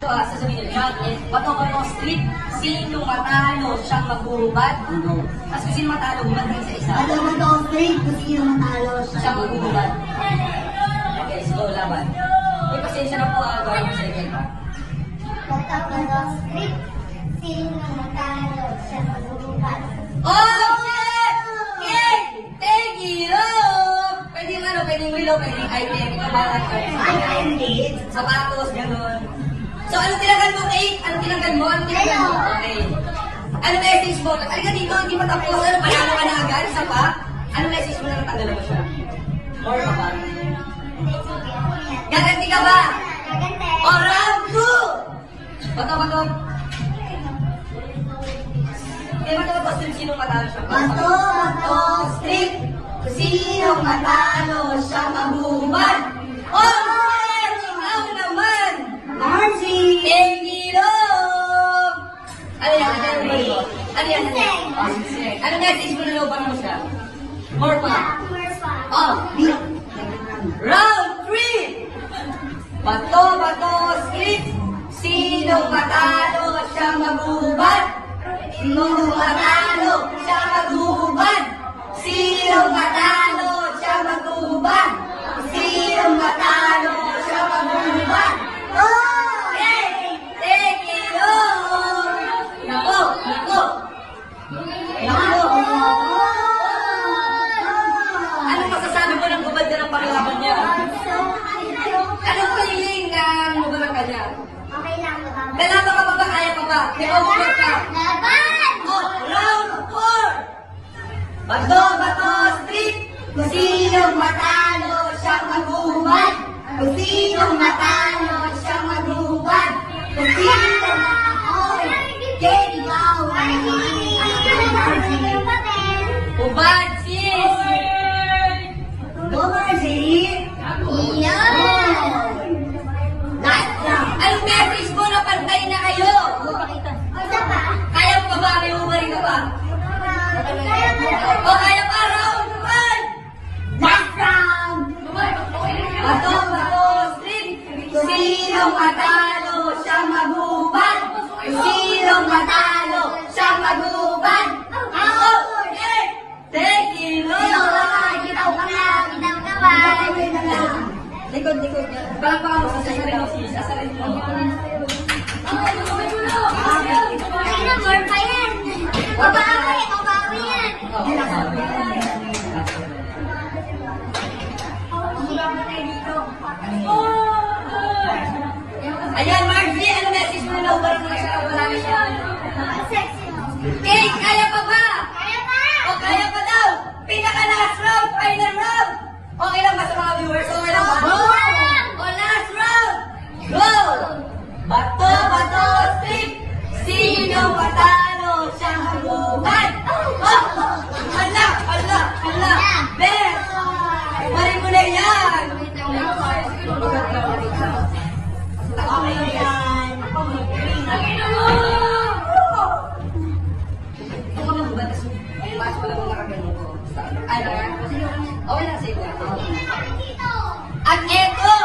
Sasabihin nyo siya, bato-bato street, sino matalo siyang maghuhubad? Tapos kung sino matalo, hubad kayo sa isa. Bato-bato street, kung sino matalo Siyang maghuhubad. Okay, so laban. Uy, pasensya na po, gawin mo sa ikin pa. Bato-bato street, sino matalo siyang maghuhubad? Oh, shit! Okay! Thank you! Pwedeng ano, pwedeng willow, pwedeng item. Ikaw ba? Hindi. Sapatos, gano'n. So, anong tinanggal mo, Kate? Anong tinanggal mo? Okay. Ano message mo? Halika dito, hindi pa tapos. Ano, panalo ka na agad? Isa pa? Ano message mo na natanggalan mo siya? Or ka ba? Gaganti ka ba? Gagante. O, round 2! Bato. Okay, bato street, sinong matalo siya? Bato-bato street, Sinong matalo siya maghuhubad? Oh, ikaw naman! Marcy! Thank you! Ano yan? Ano yan? Ano message mo na looban mo siya? More pa? Oh, round 3! Bato street, sinong matalo siya maghuhubad? Sinong matalo siya maghuhubad? Sinong matalo siya maghuhubad? Sinong matalo siya maghuhubad? Okay! Thank you! Nako! Ano masasabi mo ng hubad na ng panglaban niya? Anong feeling na hubad ka niya? Okay lang, matama. Kailangan ka ba? Kaya ka ba? Kaya hubad ka? Laban! Oh, round 4! Bato street, kung sinong matalo siyang maghuhubad? Kung sinong matalo siyang maghuhubad? Kung sinong Oy! Kate, ikaw! hubad, sis! Go, Marcy! Anong message mo na pantay na kayo? Kaya pa ba? May hubad ka ba? O kaya pa, round 1! Last round! Bato street, kung sinong matalo siyang maghuhubad? Kung sinong matalo siyang maghuhubad? Ako! Okay! Thank you! Bitaw ka ba? Likod. Palakpakan mo sa sarili mo, sis. Sa sarili mo. Ay, na-burn pa yan! Babawi yan! Ayan, Margie, ano message mo na naubaran mo na siya? Wala na siya. Sexy mo. Kate, kaya pa ba? Kaya pa! O kaya pa daw? Pinaka-last round, final round. Okay lang ba sa mga viewers? Okay lang ba? O last round. Go! Bato street. Sinong matalo siyang maghuhubad? Hala. Bes! Marin mo na yan. At eto!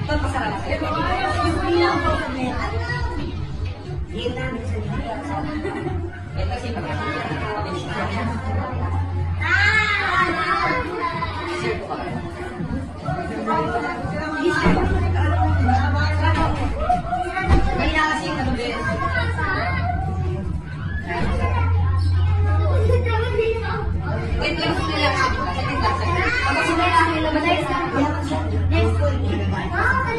Pagpasarap sa'yo. Ito si Kaya kasi yung ano din. Wait lang sila. Saglit. Pagkasunod natin yung laban na isa. Next.